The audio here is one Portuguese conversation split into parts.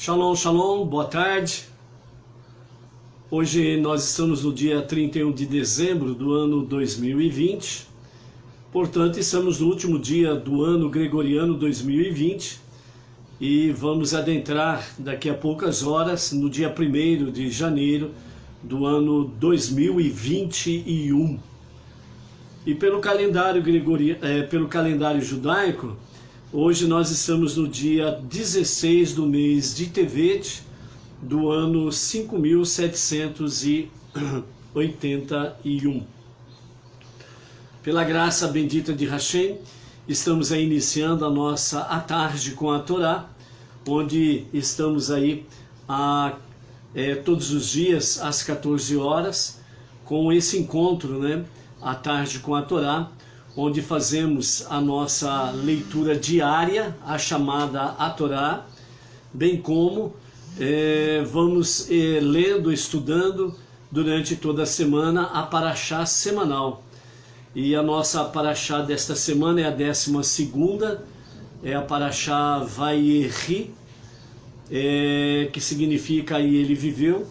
Shalom, shalom, boa tarde. Hoje nós estamos no dia 31 de dezembro do ano 2020. Portanto, estamos no último dia do ano gregoriano 2020 e vamos adentrar daqui a poucas horas no dia 1º de janeiro do ano 2021. E pelo calendário pelo calendário judaico, hoje nós estamos no dia 16 do mês de Tevet, do ano 5781. Pela graça bendita de Hashem, estamos aí iniciando a tarde com a Torá, onde estamos aí todos os dias às 14 horas, com esse encontro, à tarde com a Torá, onde fazemos a nossa leitura diária, a chamada a Torá, bem como vamos lendo, estudando durante toda a semana a Parashá semanal. E a nossa Parashá desta semana é a 12ª, é a Parashá Vayeri, que significa aí ele viveu,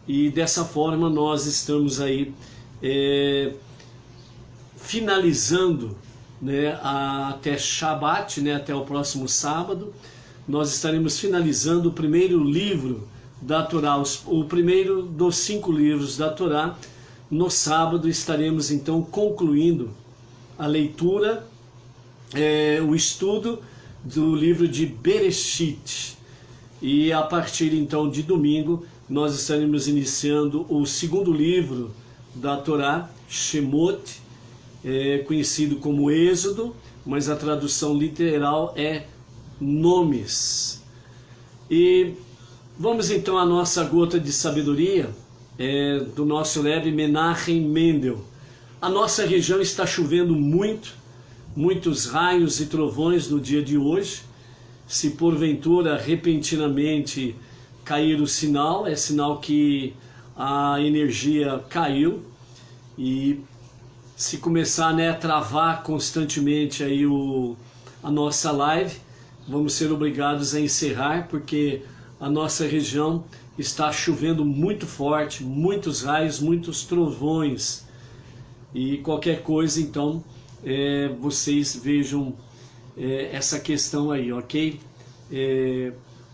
e dessa forma nós estamos aí finalizando, até Shabat, até o próximo sábado, nós estaremos finalizando o primeiro livro da Torá, o primeiro dos 5 livros da Torá. No sábado estaremos então concluindo a leitura, o estudo do livro de Bereshit. E a partir então de domingo nós estaremos iniciando o segundo livro da Torá, Shemot, conhecido como Êxodo, mas a tradução literal é nomes. E vamos então à nossa gota de sabedoria, do nosso Rebbe Menachem Mendel. A nossa região está chovendo muitos raios e trovões no dia de hoje. Se porventura repentinamente cair o sinal, é sinal que a energia caiu. E se começar a travar constantemente aí a nossa live, vamos ser obrigados a encerrar, porque a nossa região está chovendo muito forte, muitos raios, muitos trovões. E qualquer coisa, então, vocês vejam essa questão aí, ok?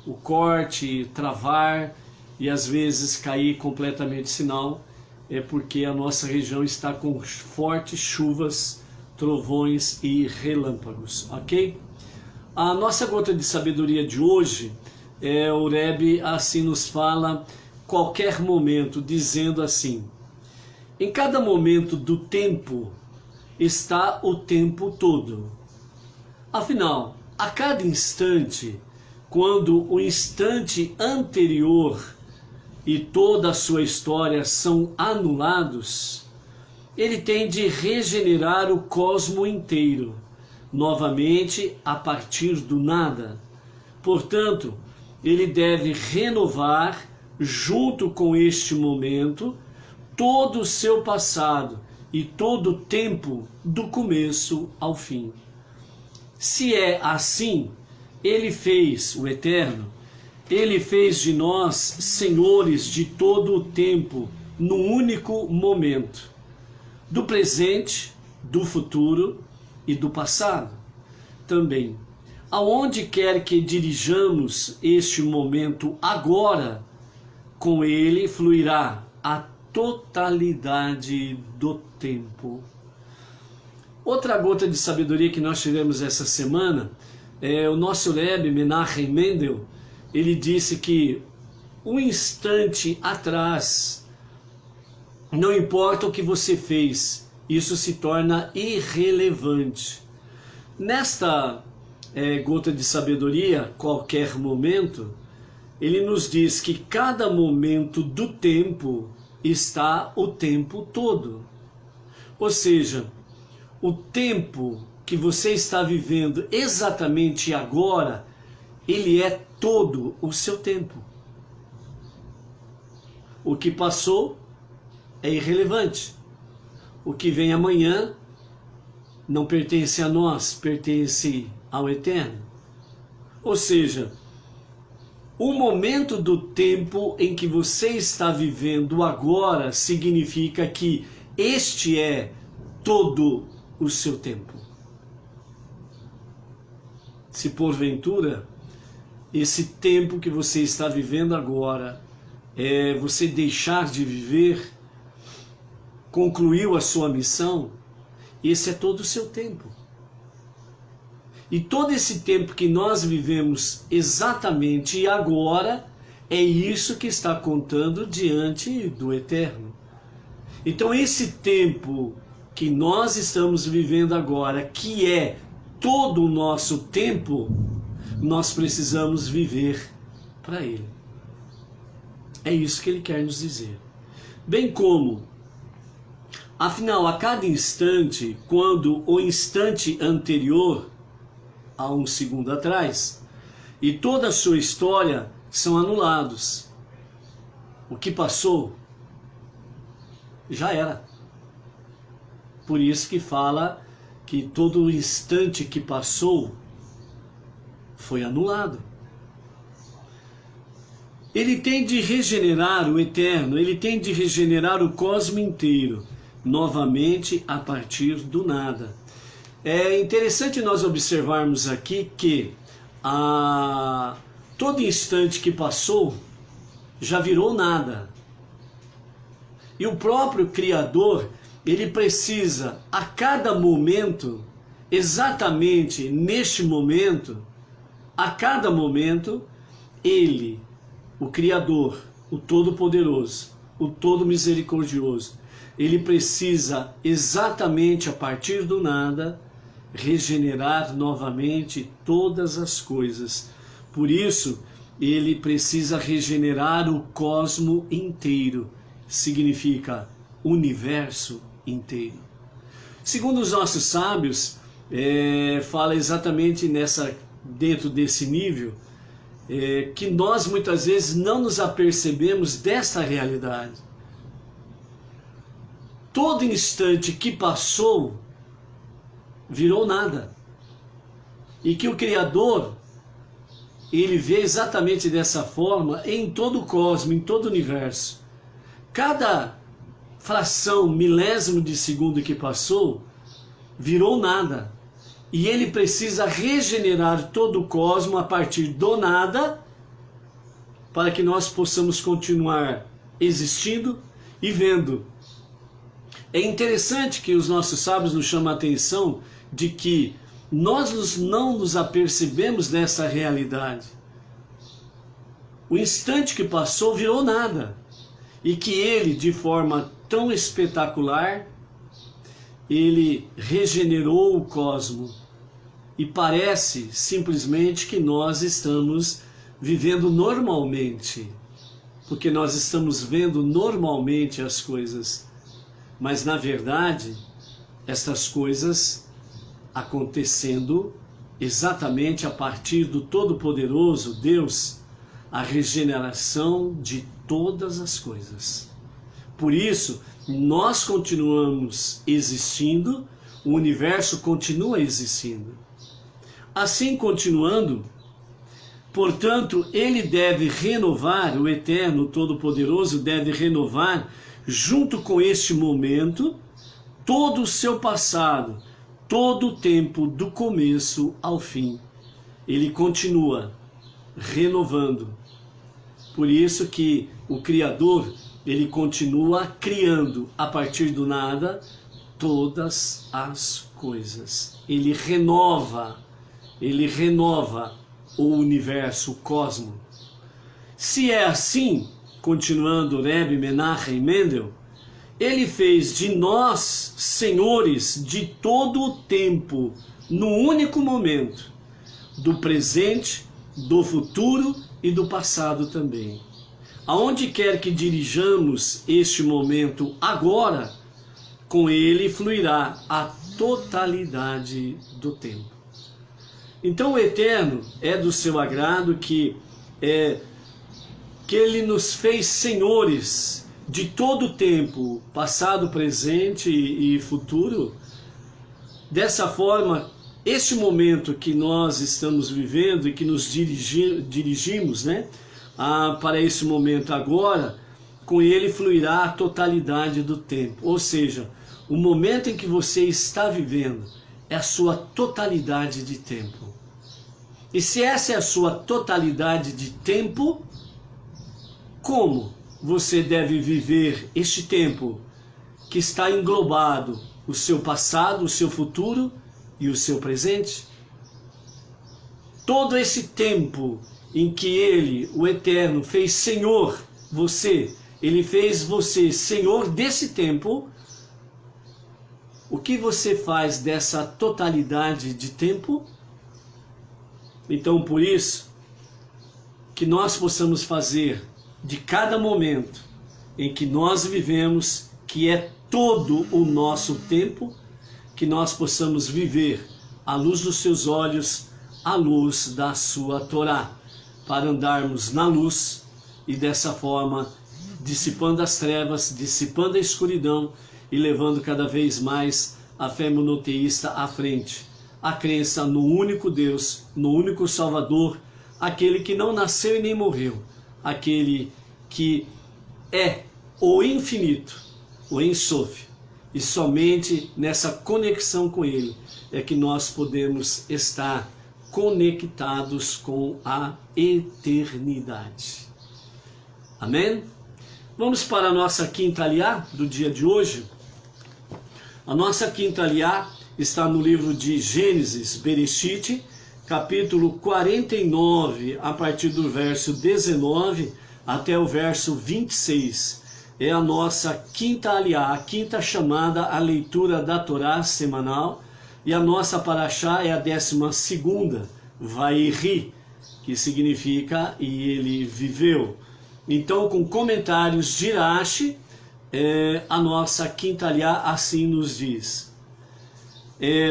O corte, travar e às vezes cair completamente sinal, é porque a nossa região está com fortes chuvas, trovões e relâmpagos, ok? A nossa gota de sabedoria de hoje, o Rebbe assim nos fala, qualquer momento, dizendo assim: em cada momento do tempo está o tempo todo. Afinal, a cada instante, quando o instante anterior e toda a sua história são anulados, ele tem de regenerar o cosmo inteiro, novamente a partir do nada. Portanto, ele deve renovar, junto com este momento, todo o seu passado e todo o tempo do começo ao fim. Se é assim, ele fez, o Eterno, ele fez de nós senhores de todo o tempo, num único momento, do presente, do futuro e do passado também. Aonde quer que dirijamos este momento agora, com ele fluirá a totalidade do tempo. Outra gota de sabedoria que nós tivemos essa semana, o nosso Rebbe Menachem Mendel, ele disse que um instante atrás, não importa o que você fez, isso se torna irrelevante. Nesta gota de sabedoria, qualquer momento, ele nos diz que cada momento do tempo está o tempo todo. Ou seja, o tempo que você está vivendo exatamente agora, ele é todo o seu tempo. O que passou é irrelevante. O que vem amanhã não pertence a nós, pertence ao Eterno. Ou seja, O momento do tempo em que você está vivendo agora significa que este é todo o seu tempo. Se porventura esse tempo que você está vivendo agora você deixar de viver, concluiu a sua missão, esse é todo o seu tempo. E todo esse tempo que nós vivemos exatamente agora, é isso que está contando diante do Eterno. Então esse tempo que nós estamos vivendo agora, que é todo o nosso tempo, nós precisamos viver para Ele. É isso que Ele quer nos dizer. Bem como, afinal, a cada instante, quando o instante anterior a um segundo atrás, e toda a sua história são anulados. O que passou já era. Por isso que fala que todo o instante que passou foi anulado. Ele tem de regenerar o eterno, ele tem de regenerar o cosmo inteiro, novamente a partir do nada. É interessante nós observarmos aqui que todo instante que passou já virou nada. E o próprio Criador, ele precisa a cada momento, exatamente neste momento, a cada momento, ele, o Criador, o Todo-Poderoso, o Todo-Misericordioso, ele precisa exatamente a partir do nada regenerar novamente todas as coisas. Por isso, ele precisa regenerar o cosmo inteiro, significa universo inteiro. Segundo os nossos sábios, fala exatamente dentro desse nível, que nós muitas vezes não nos apercebemos desta realidade. Todo instante que passou virou nada. E que o Criador, ele vê exatamente dessa forma em todo o cosmo, em todo o universo. Cada fração, milésimo de segundo que passou, virou nada. E ele precisa regenerar todo o cosmo a partir do nada, para que nós possamos continuar existindo e vendo. É interessante que os nossos sábios nos chamam a atenção de que nós não nos apercebemos dessa realidade. O instante que passou virou nada. E que ele, de forma tão espetacular, ele regenerou o cosmo. E parece simplesmente que nós estamos vivendo normalmente. Porque nós estamos vendo normalmente as coisas. Mas na verdade, estas coisas acontecendo exatamente a partir do Todo-Poderoso Deus, a regeneração de todas as coisas. Por isso, nós continuamos existindo, o universo continua existindo. Assim continuando, portanto, ele deve renovar, o Eterno Todo-Poderoso deve renovar, junto com este momento, todo o seu passado, todo o tempo do começo ao fim. Ele continua renovando. Por isso que o Criador, ele continua criando a partir do nada todas as coisas. Ele renova o universo, o cosmo. Se é assim, continuando Rebbe Menachem Mendel, ele fez de nós senhores de todo o tempo, no único momento, do presente, do futuro e do passado também. Aonde quer que dirijamos este momento agora, com ele fluirá a totalidade do tempo. Então o Eterno é do seu agrado que ele nos fez senhores de todo o tempo, passado, presente e futuro. Dessa forma, este momento que nós estamos vivendo e que nos dirigimos, para esse momento agora, com ele fluirá a totalidade do tempo. Ou seja, o momento em que você está vivendo é a sua totalidade de tempo. E se essa é a sua totalidade de tempo, como você deve viver este tempo que está englobado o seu passado, o seu futuro e o seu presente? Todo esse tempo em que Ele, o Eterno, fez Senhor você, Ele fez você Senhor desse tempo, o que você faz dessa totalidade de tempo? Então, por isso, que nós possamos fazer de cada momento em que nós vivemos, que é todo o nosso tempo, que nós possamos viver à luz dos seus olhos, à luz da sua Torá, para andarmos na luz e dessa forma dissipando as trevas, dissipando a escuridão e levando cada vez mais a fé monoteísta à frente, a crença no único Deus, no único Salvador, aquele que não nasceu e nem morreu, aquele que é o infinito, o Ensof, e somente nessa conexão com Ele é que nós podemos estar conectados com a eternidade. Amém? Vamos para a nossa quinta aliá do dia de hoje. A nossa quinta aliá está no livro de Gênesis, Bereshit, capítulo 49, a partir do verso 19 até o verso 26. É a nossa quinta aliá, a quinta chamada à leitura da Torá semanal, e a nossa paraxá é a 12ª, Vairi, que significa e ele viveu. Então, com comentários de Rashi, a nossa quinta aliá assim nos diz.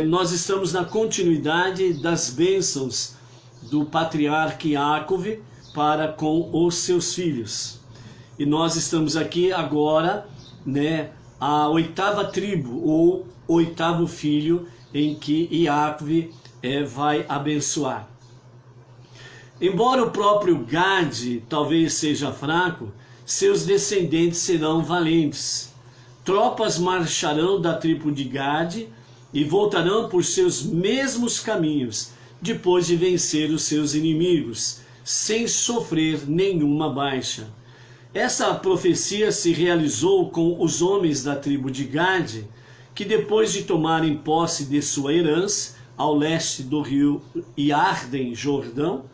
Nós estamos na continuidade das bênçãos do patriarca Yaakov para com os seus filhos. E nós estamos aqui agora, a 8ª tribo, ou 8º filho, em que Yaakov vai abençoar. Embora o próprio Gad talvez seja fraco, seus descendentes serão valentes. Tropas marcharão da tribo de Gad e voltarão por seus mesmos caminhos, depois de vencer os seus inimigos, sem sofrer nenhuma baixa. Essa profecia se realizou com os homens da tribo de Gad, que depois de tomarem posse de sua herança, ao leste do rio Iarden, Jordão,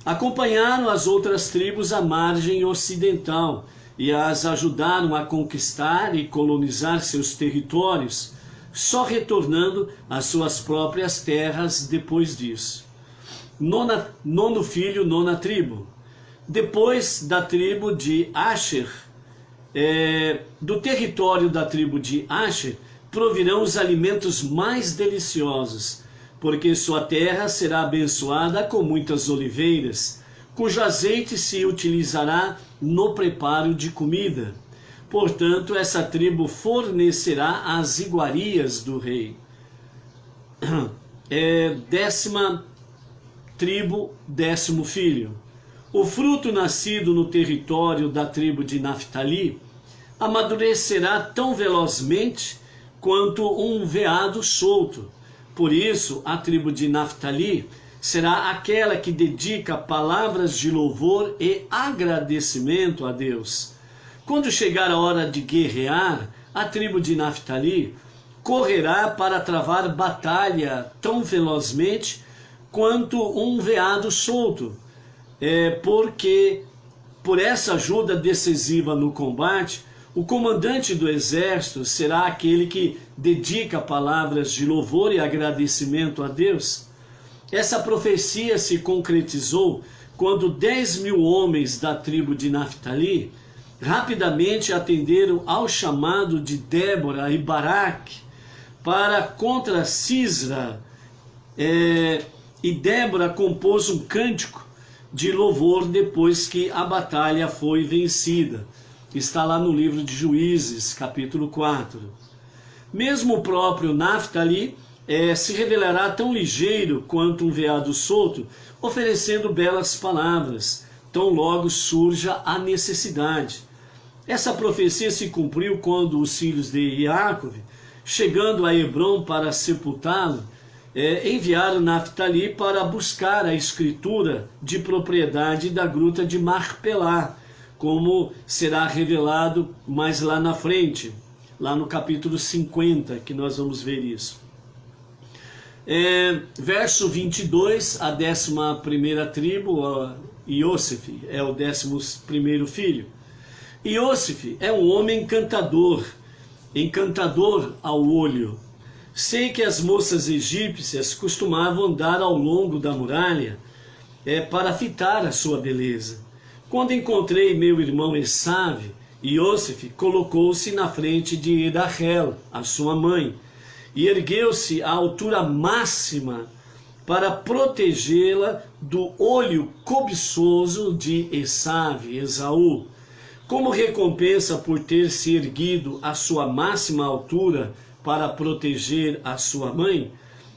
acompanharam as outras tribos à margem ocidental e as ajudaram a conquistar e colonizar seus territórios, só retornando às suas próprias terras depois disso. Nono filho, nona tribo. Depois da tribo de Asher, do território da tribo de Asher, provirão os alimentos mais deliciosos, porque sua terra será abençoada com muitas oliveiras, cujo azeite se utilizará no preparo de comida. Portanto, essa tribo fornecerá as iguarias do rei. 10ª tribo, 10º filho. O fruto nascido no território da tribo de Naftali amadurecerá tão velozmente quanto um veado solto. Por isso, a tribo de Naftali será aquela que dedica palavras de louvor e agradecimento a Deus. Quando chegar a hora de guerrear, a tribo de Naftali correrá para travar batalha tão velozmente quanto um veado solto, porque por essa ajuda decisiva no combate, o comandante do exército será aquele que dedica palavras de louvor e agradecimento a Deus. Essa profecia se concretizou quando 10.000 homens da tribo de Naftali rapidamente atenderam ao chamado de Débora e Baraque para contra Sisra, e Débora compôs um cântico de louvor depois que a batalha foi vencida. Está lá no livro de Juízes, capítulo 4. Mesmo o próprio Naftali se revelará tão ligeiro quanto um veado solto, oferecendo belas palavras, tão logo surja a necessidade. Essa profecia se cumpriu quando os filhos de Jacob, chegando a Hebrom para sepultá-lo, enviaram Naphtali para buscar a escritura de propriedade da gruta de Marpelá, como será revelado mais lá na frente, lá no capítulo 50, que nós vamos ver isso. Verso 22, a 11ª tribo, Iosif, é o 11º filho. Iosif é um homem encantador ao olho. Sei que as moças egípcias costumavam andar ao longo da muralha para fitar a sua beleza. Quando encontrei meu irmão Esav, Iosif colocou-se na frente de Rachel, a sua mãe, e ergueu-se à altura máxima para protegê-la do olho cobiçoso de Esaú. Como recompensa por ter se erguido à sua máxima altura para proteger a sua mãe,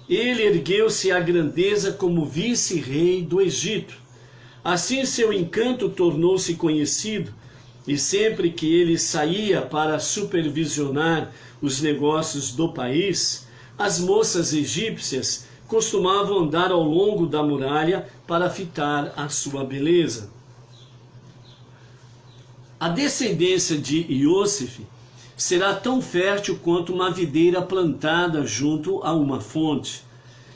ele ergueu-se à grandeza como vice-rei do Egito. Assim seu encanto tornou-se conhecido, e sempre que ele saía para supervisionar os negócios do país, as moças egípcias costumavam andar ao longo da muralha para fitar a sua beleza. A descendência de Iosif será tão fértil quanto uma videira plantada junto a uma fonte.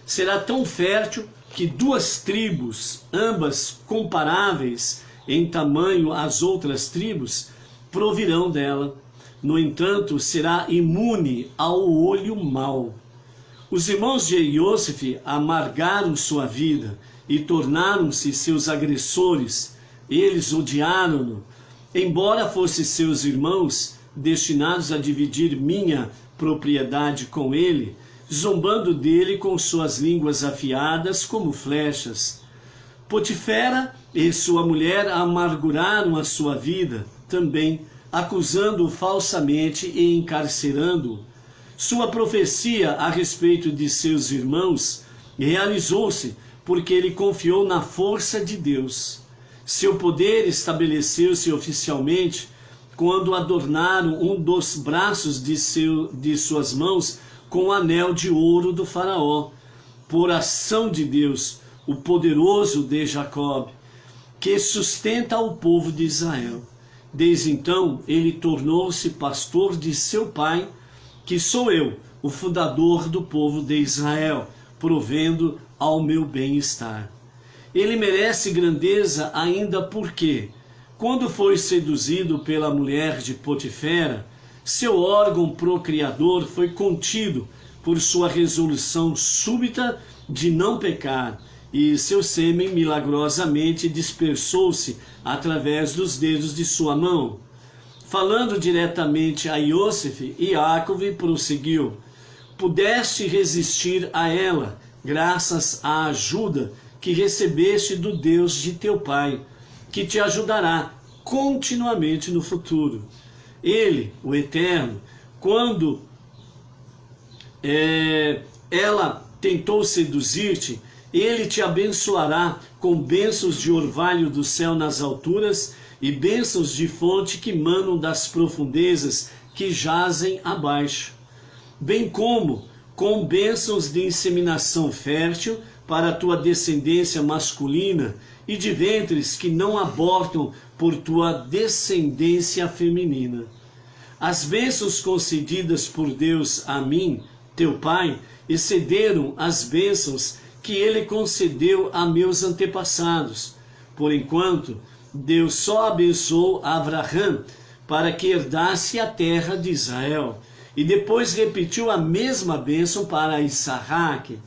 Será tão fértil que duas tribos, ambas comparáveis em tamanho às outras tribos, provirão dela. No entanto, será imune ao olho mau. Os irmãos de Iosif amargaram sua vida e tornaram-se seus agressores. Eles odiaram-no. Embora fossem seus irmãos, destinados a dividir minha propriedade com ele, zombando dele com suas línguas afiadas como flechas. Potifera e sua mulher amarguraram a sua vida também, acusando-o falsamente e encarcerando-o. Sua profecia a respeito de seus irmãos realizou-se porque ele confiou na força de Deus. Seu poder estabeleceu-se oficialmente quando adornaram um dos braços de suas mãos com o anel de ouro do faraó, por ação de Deus, o poderoso de Jacob, que sustenta o povo de Israel. Desde então, ele tornou-se pastor de seu pai, que sou eu, o fundador do povo de Israel, provendo ao meu bem-estar. Ele merece grandeza ainda porque, quando foi seduzido pela mulher de Potifera, seu órgão procriador foi contido por sua resolução súbita de não pecar, e seu sêmen milagrosamente dispersou-se através dos dedos de sua mão. Falando diretamente a Iosif, Jacob prosseguiu: pudeste resistir a ela, graças à ajuda que recebeste do Deus de teu pai, que te ajudará continuamente no futuro. Ele, o Eterno, quando ela tentou seduzir-te, ele te abençoará com bênçãos de orvalho do céu nas alturas e bênçãos de fonte que manam das profundezas que jazem abaixo, bem como com bênçãos de inseminação fértil para a tua descendência masculina e de ventres que não abortam por tua descendência feminina. As bênçãos concedidas por Deus a mim, teu pai, excederam as bênçãos que ele concedeu a meus antepassados. Por enquanto, Deus só abençoou Abraão para que herdasse a terra de Israel, e depois repetiu a mesma bênção para Isaac.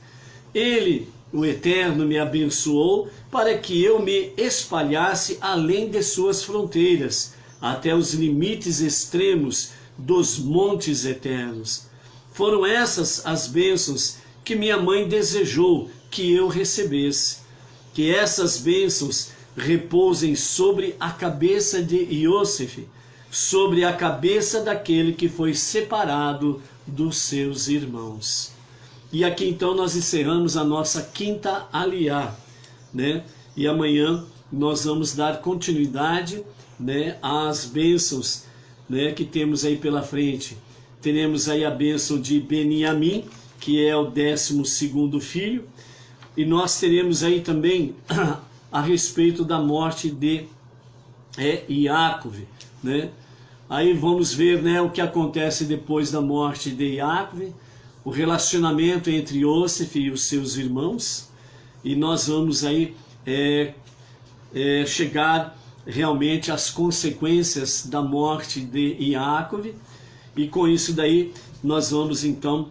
Ele, o Eterno, me abençoou para que eu me espalhasse além de suas fronteiras, até os limites extremos dos montes eternos. Foram essas as bênçãos que minha mãe desejou que eu recebesse. Que essas bênçãos repousem sobre a cabeça de Iosif, sobre a cabeça daquele que foi separado dos seus irmãos. E aqui então nós encerramos a nossa quinta aliá, né? E amanhã nós vamos dar continuidade, né, às bênçãos, né, que temos aí pela frente. Teremos aí a bênção de Beniamim, que é o 12º filho, e nós teremos aí também a respeito da morte de Iacov, né? Aí vamos ver, né, o que acontece depois da morte de Iacov, o relacionamento entre Iosef e os seus irmãos, e nós vamos aí chegar realmente às consequências da morte de Iacov, e com isso daí nós vamos então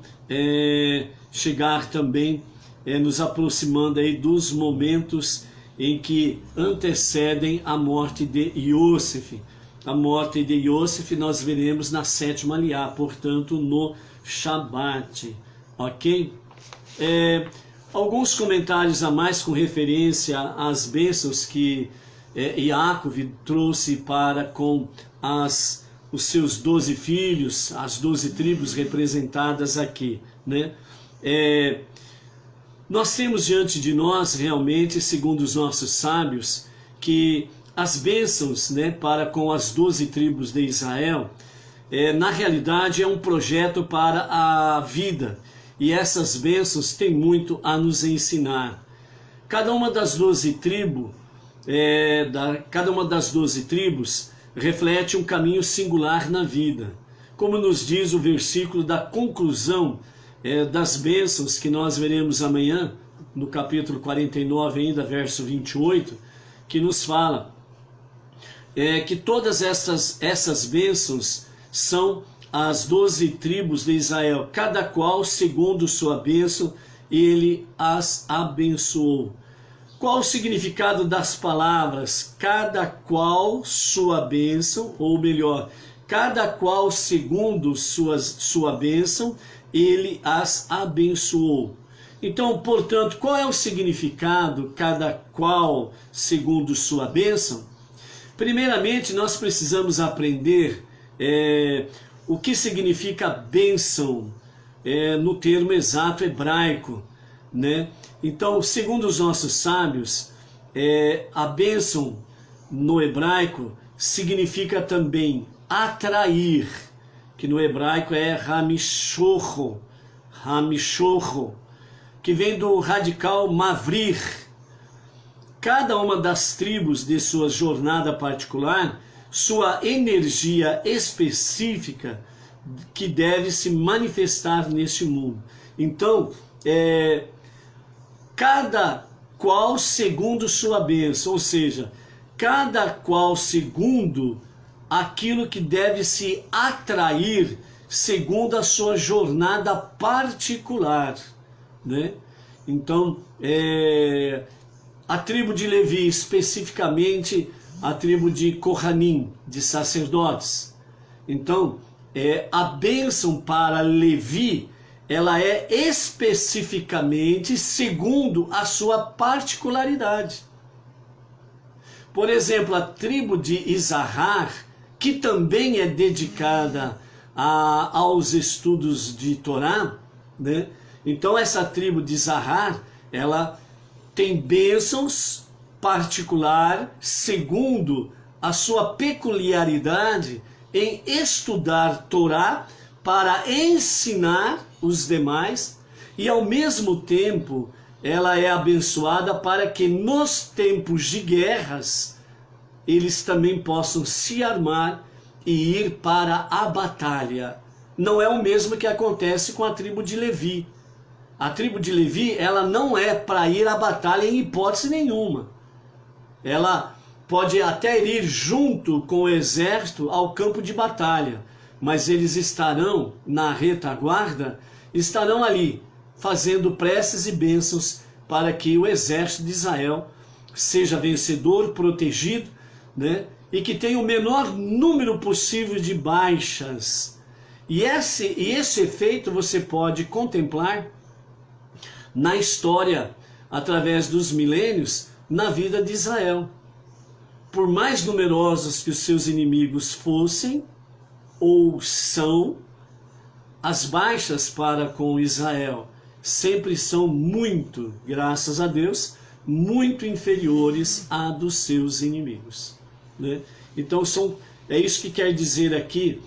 chegar também nos aproximando aí dos momentos em que antecedem a morte de Iosef. A morte de Iosef nós veremos na 7ª aliá, portanto no Shabat, ok? Alguns comentários a mais com referência às bênçãos que Iacov trouxe para com os seus 12 filhos, as 12 tribos representadas aqui, né? Nós temos diante de nós realmente, segundo os nossos sábios, que as bênçãos, né, para com as 12 tribos de Israel, na realidade é um projeto para a vida, e essas bênçãos têm muito a nos ensinar. Cada uma das 12 tribos, reflete um caminho singular na vida, como nos diz o versículo da conclusão das bênçãos que nós veremos amanhã, no capítulo 49 ainda, verso 28, que nos fala que todas essas bênçãos são as 12 tribos de Israel, cada qual segundo sua bênção, ele as abençoou. Qual o significado das palavras cada qual sua bênção, ou melhor, cada qual segundo sua bênção, ele as abençoou? Então, portanto, qual é o significado cada qual segundo sua bênção? Primeiramente, nós precisamos aprender o que significa bênção no termo exato hebraico, né? Então, segundo os nossos sábios, a bênção no hebraico significa também atrair, que no hebraico é hamishocho, que vem do radical mavrir. Cada uma das tribos de sua jornada particular, sua energia específica que deve se manifestar neste mundo. Então, cada qual segundo sua bênção, ou seja, cada qual segundo aquilo que deve se atrair segundo a sua jornada particular, né? Então, a tribo de Levi, especificamente a tribo de Kohanim, de sacerdotes. Então, a bênção para Levi, ela é especificamente segundo a sua particularidade. Por exemplo, a tribo de Isahar, que também é dedicada aos estudos de Torá, né? Então essa tribo de Isahar, ela tem bênçãos particular segundo a sua peculiaridade em estudar Torá para ensinar os demais, e ao mesmo tempo ela é abençoada para que nos tempos de guerras eles também possam se armar e ir para a batalha. Não é o mesmo que acontece com a tribo de Levi. A tribo de Levi, ela não é para ir à batalha em hipótese nenhuma. Ela pode até ir junto com o exército ao campo de batalha, mas eles estarão na retaguarda, estarão ali fazendo preces e bênçãos para que o exército de Israel seja vencedor, protegido, né? E que tenha o menor número possível de baixas. E esse efeito você pode contemplar na história, através dos milênios, na vida de Israel. Por mais numerosos que os seus inimigos fossem, ou são, as baixas para com Israel sempre são muito, graças a Deus, muito inferiores à dos seus inimigos, né? Então é isso que quer dizer aqui,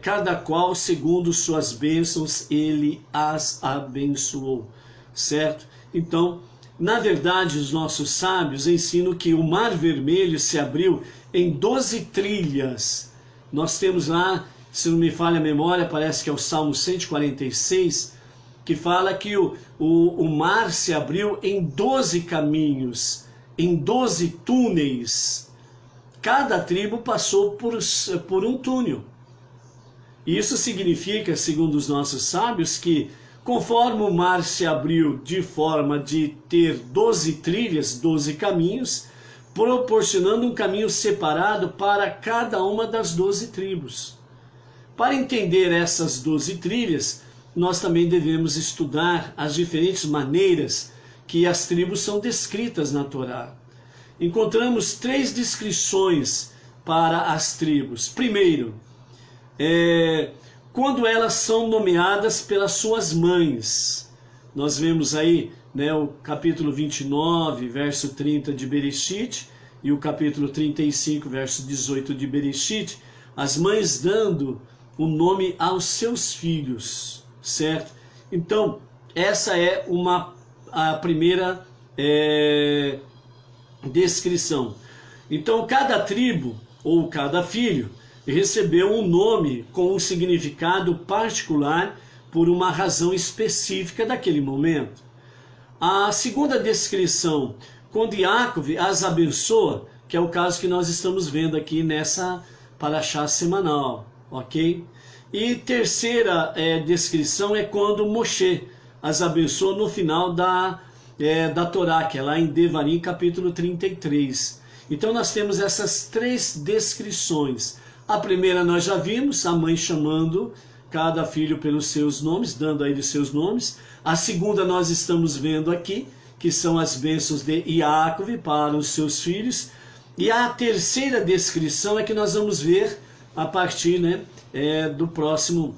cada qual segundo suas bênçãos ele as abençoou, certo? Então, na verdade, os nossos sábios ensinam que o Mar Vermelho se abriu em 12 trilhas. Nós temos lá, se não me falha a memória, parece que é o Salmo 146, que fala que o mar se abriu em 12 caminhos, em 12 túneis. Cada tribo passou por um túnel. Isso significa, segundo os nossos sábios, que conforme o mar se abriu de forma de ter 12 trilhas, 12 caminhos, proporcionando um caminho separado para cada uma das 12 tribos. Para entender essas 12 trilhas, nós também devemos estudar as diferentes maneiras que as tribos são descritas na Torá. Encontramos 3 descrições para as tribos. Primeiro, quando elas são nomeadas pelas suas mães. Nós vemos aí, né, o capítulo 29, verso 30 de Bereshit, e o capítulo 35, verso 18 de Bereshit, as mães dando o nome aos seus filhos, certo? Então, essa é a primeira descrição. Então, cada tribo ou cada filho recebeu um nome com um significado particular por uma razão específica daquele momento. A segunda descrição, quando Yaakov as abençoa, que é o caso que nós estamos vendo aqui nessa paraxá semanal, ok? E terceira descrição é quando Moshe as abençoa no final da Torá, que é lá em Devarim, capítulo 33. Então nós temos essas 3 descrições. A primeira nós já vimos, a mãe chamando cada filho pelos seus nomes, dando a eles seus nomes. A segunda nós estamos vendo aqui, que são as bênçãos de Yaakov para os seus filhos. E a terceira descrição é que nós vamos ver a partir, né, do próximo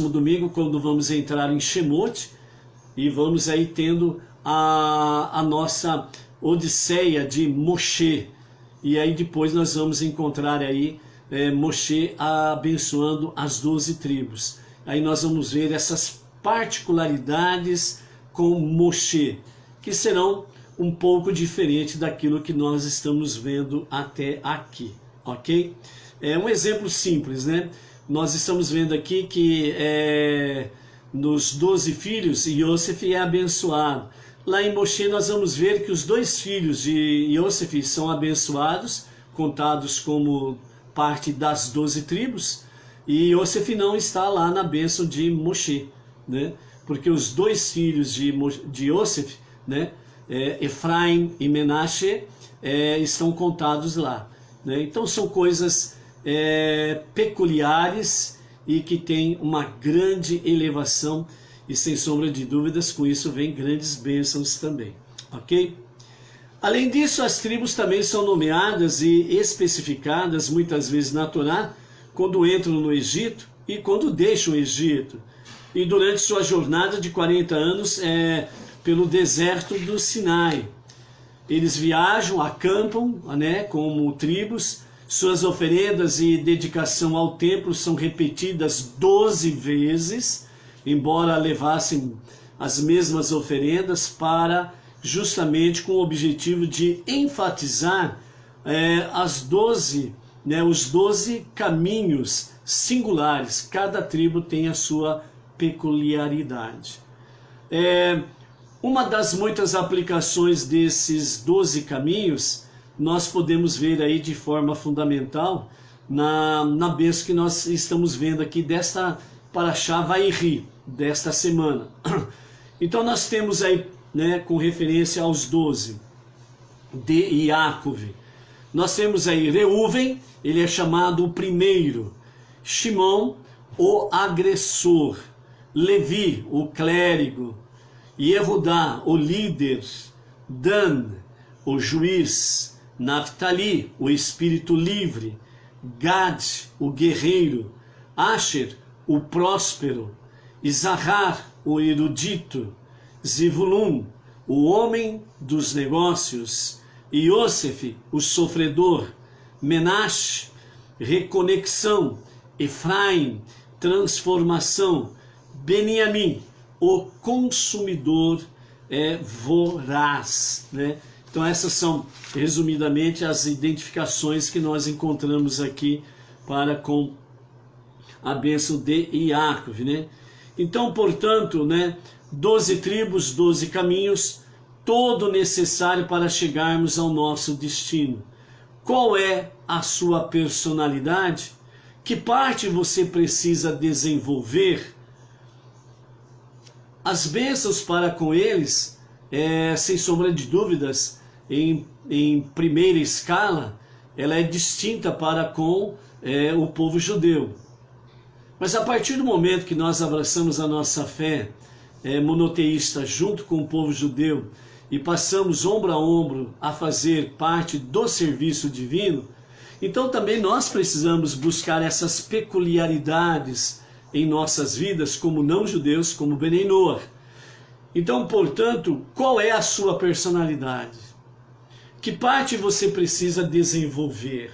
domingo, quando vamos entrar em Shemot, e vamos aí tendo a nossa Odisseia de Moshe. E aí depois nós vamos encontrar aí Moshe abençoando as 12 tribos. Aí nós vamos ver essas particularidades com Moshe, que serão um pouco diferentes daquilo que nós estamos vendo até aqui, ok? É um exemplo simples, né? Nós estamos vendo aqui que nos 12 filhos, Yosef é abençoado. Lá em Moshe nós vamos ver que os 2 filhos de Yosef são abençoados, contados como parte das 12 tribos, e Yosef não está lá na bênção de Moshe, né? Porque os 2 filhos de Yosef, né, Efraim e Menashe, estão contados lá, né? Então são coisas peculiares e que têm uma grande elevação, e sem sombra de dúvidas, com isso vem grandes bênçãos também, ok? Além disso, as tribos também são nomeadas e especificadas muitas vezes na Torá, quando entram no Egito e quando deixam o Egito, e durante sua jornada de 40 anos pelo deserto do Sinai. Eles viajam, acampam, né, como tribos. Suas oferendas e dedicação ao templo são repetidas 12 vezes, embora levassem as mesmas oferendas, para justamente com o objetivo de enfatizar os 12 caminhos singulares. Cada tribo tem a sua peculiaridade. Uma das muitas aplicações desses 12 caminhos, nós podemos ver aí de forma fundamental na bênção que nós estamos vendo aqui desta Paraxá Vairi, desta semana. Então nós temos aí, né, com referência aos 12 de Yaakov, nós temos aí Reuven, ele é chamado o primeiro, Shimon, o agressor, Levi, o clérigo, Yehudá, o líder, Dan, o juiz, Naphtali, o espírito livre, Gad, o guerreiro, Asher, o próspero, Isahar, o erudito, Zivulun, o homem dos negócios, Iosef, o sofredor, Menashe, reconexão, Efraim, transformação, Beniamim, o consumidor voraz, né? Então essas são, resumidamente, as identificações que nós encontramos aqui para com a bênção de Yaakov, né? Então, portanto, né, 12 tribos, 12 caminhos, todo necessário para chegarmos ao nosso destino. Qual é a sua personalidade? Que parte você precisa desenvolver? As bênçãos para com eles, sem sombra de dúvidas, em primeira escala, ela é distinta para com o povo judeu. Mas a partir do momento que nós abraçamos a nossa fé monoteísta junto com o povo judeu e passamos ombro a ombro a fazer parte do serviço divino, então também nós precisamos buscar essas peculiaridades em nossas vidas como não-judeus, como Benei Noach. Então, portanto, qual é a sua personalidade? Que parte você precisa desenvolver?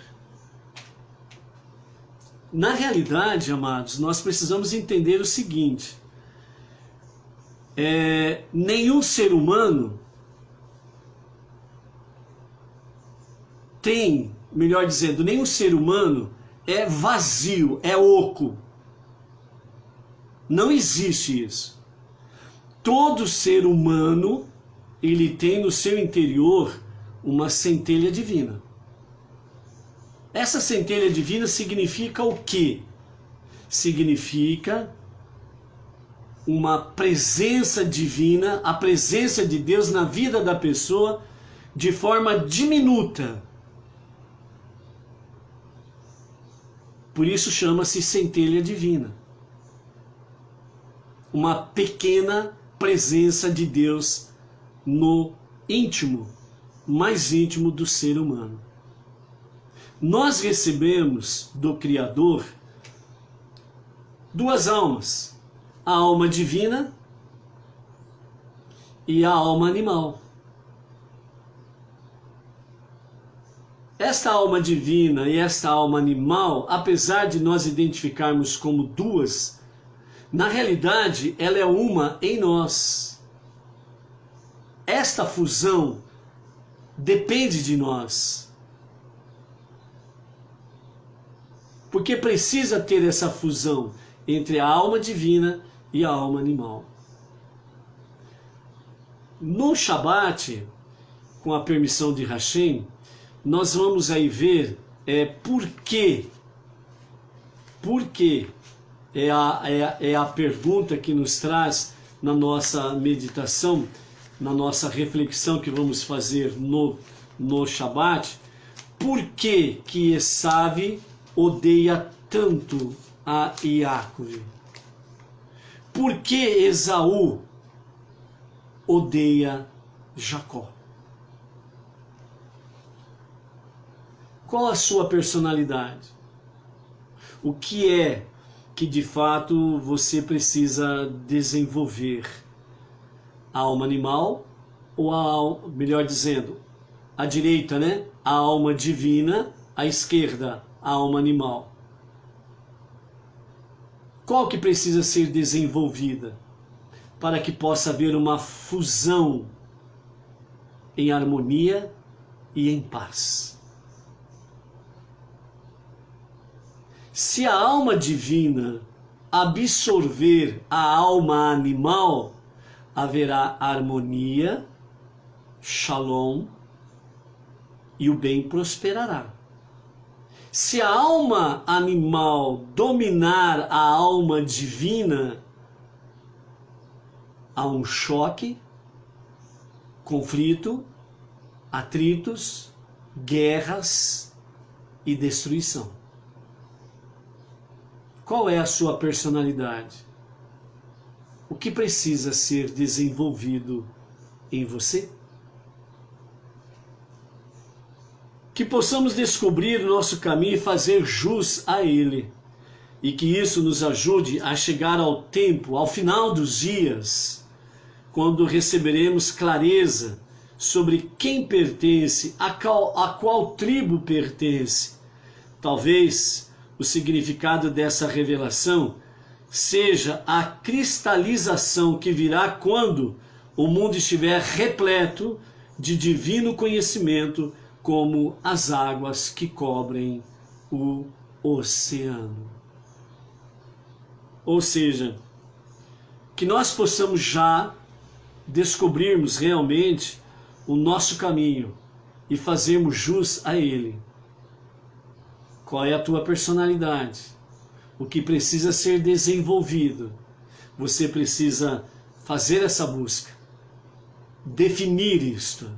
Na realidade, amados, nós precisamos entender o seguinte: nenhum ser humano tem, melhor dizendo, nenhum ser humano é vazio, é oco. Não existe isso. Todo ser humano, ele tem no seu interior uma centelha divina. Essa centelha divina significa o quê? Significa uma presença divina, a presença de Deus na vida da pessoa de forma diminuta. Por isso chama-se centelha divina. Uma pequena presença de Deus no íntimo, mais íntimo do ser humano. Nós recebemos do Criador duas almas, a alma divina e a alma animal. Esta alma divina e esta alma animal, apesar de nós identificarmos como duas, na realidade ela é uma em nós. Esta fusão depende de nós. Porque precisa ter essa fusão entre a alma divina e a alma animal. No Shabat, com a permissão de Hashem, nós vamos aí ver por que é a pergunta que nos traz na nossa meditação, na nossa reflexão que vamos fazer no Shabat. Por que Esav odeia tanto a Yaakov? Por que Esaú odeia Jacó? Qual a sua personalidade? O que é que de fato você precisa desenvolver? A alma animal ou melhor dizendo, à direita, né? A alma divina, à esquerda, a alma animal. Qual que precisa ser desenvolvida para que possa haver uma fusão em harmonia e em paz? Se a alma divina absorver a alma animal, haverá harmonia, shalom, e o bem prosperará. Se a alma animal dominar a alma divina, há um choque, conflito, atritos, guerras e destruição. Qual é a sua personalidade? O que precisa ser desenvolvido em você? Que possamos descobrir o nosso caminho e fazer jus a ele. E que isso nos ajude a chegar ao tempo, ao final dos dias, quando receberemos clareza sobre quem pertence, a qual tribo pertence. Talvez o significado dessa revelação seja a cristalização que virá quando o mundo estiver repleto de divino conhecimento, como as águas que cobrem o oceano. Ou seja, que nós possamos já descobrirmos realmente o nosso caminho e fazermos jus a ele. Qual é a tua personalidade? O que precisa ser desenvolvido? Você precisa fazer essa busca, definir isto,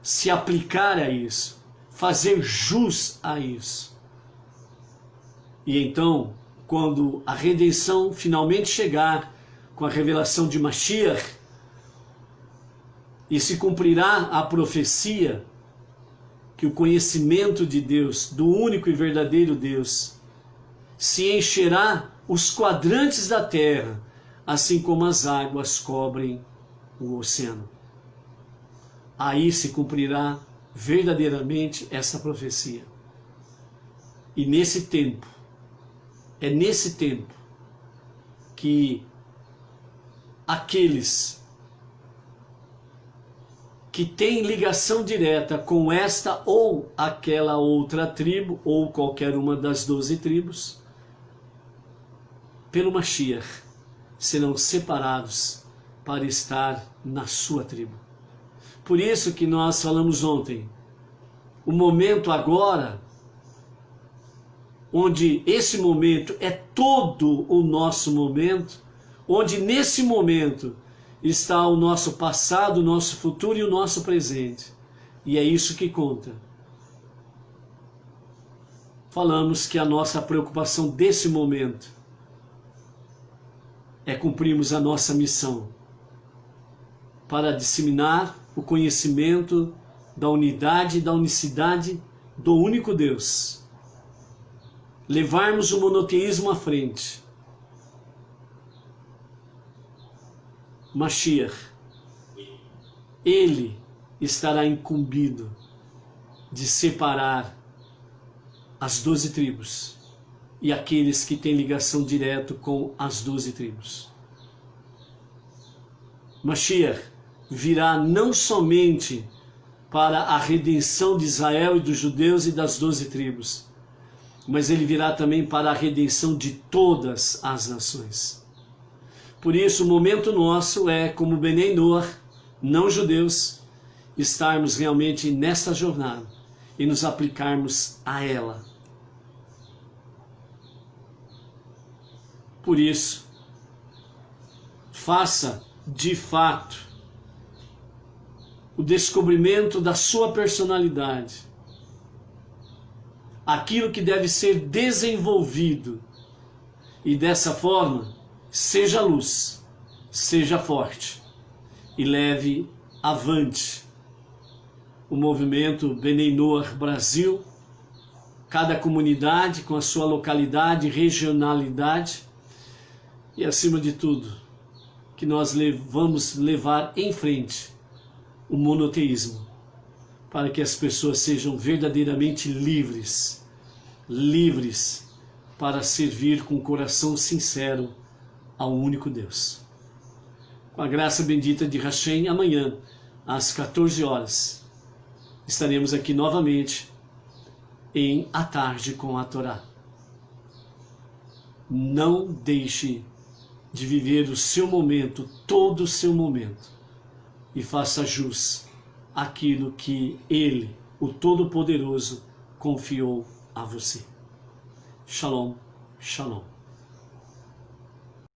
se aplicar a isso, fazer jus a isso. E então, quando a redenção finalmente chegar, com a revelação de Mashiach, e se cumprirá a profecia que o conhecimento de Deus, do único e verdadeiro Deus, se encherá os quadrantes da terra, assim como as águas cobrem o oceano. Aí se cumprirá verdadeiramente essa profecia. E nesse tempo, é nesse tempo que aqueles que têm ligação direta com esta ou aquela outra tribo, ou qualquer uma das 12 tribos, pelo Mashiach, serão separados para estar na sua tribo. Por isso que nós falamos ontem, o momento agora, onde esse momento é todo o nosso momento, onde nesse momento está o nosso passado, o nosso futuro e o nosso presente. E é isso que conta. Falamos que a nossa preocupação desse momento é cumprirmos a nossa missão para disseminar o conhecimento da unidade e da unicidade do único Deus. Levarmos o monoteísmo à frente. Mashiach, ele estará incumbido de separar as 12 tribos e aqueles que têm ligação direta com as 12 tribos. Mashiach virá não somente para a redenção de Israel e dos judeus e das 12 tribos, mas ele virá também para a redenção de todas as nações. Por isso, o momento nosso é, como Benei Noach, não judeus, estarmos realmente nessa jornada e nos aplicarmos a ela. Por isso, faça de fato o descobrimento da sua personalidade, aquilo que deve ser desenvolvido, e dessa forma, seja luz, seja forte e leve avante o movimento Benei Noach Brasil, cada comunidade com a sua localidade, regionalidade e, acima de tudo, que nós vamos levar em frente o monoteísmo, para que as pessoas sejam verdadeiramente livres, livres para servir com coração sincero ao único Deus. Com a graça bendita de Hashem, amanhã, às 14 horas, estaremos aqui novamente em A Tarde com a Torá. Não deixe de viver o seu momento, todo o seu momento, e faça jus àquilo que Ele, o Todo-Poderoso, confiou a você. Shalom, shalom.